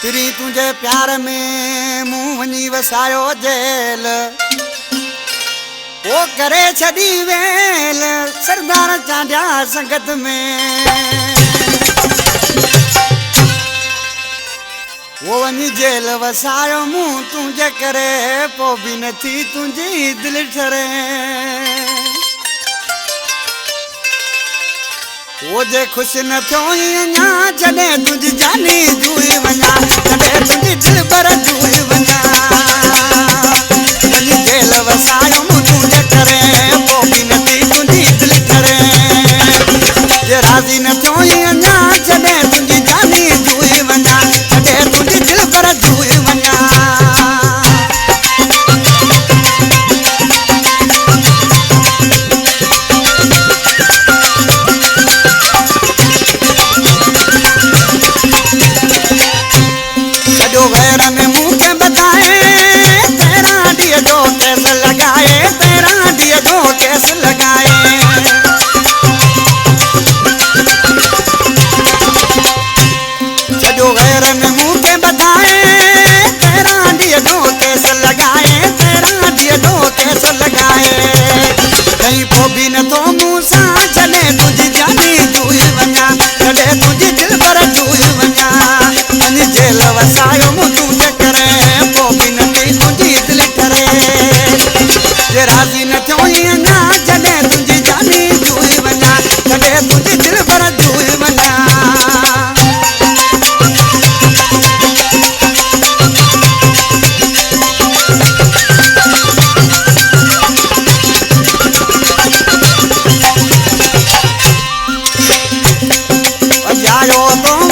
तिरी तुझे प्यार में मुंह वनी वसायो जेल वो करे छदी वेल सरदार चांडिया संगत में वो वनी जेल वसायो मुंह तुझे करे पो भी नथी तुझी दिल ठरे वो जे खुश न थियो अञा जॾहिं तुंहिंजी जानी जुई वञा जॾहिं तुंहिंजी दिल पर जुई वञा तुंहिंजी जेल वसायो मूं तुंहिंजे करे पोइ बि नथी तुंहिंजी दिल ठरे जे राज़ी न थियो अञा जॾहिं तुंहिंजी जानी जुई वञा जॾहिं तुंहिंजी दिल पर जुई वञा राज़ी न थियो अञा जॾहिं तुंहिंजी जानी जुई वञा जॾहिं तुंहिंजी दिल पर जुई वञा जायो तो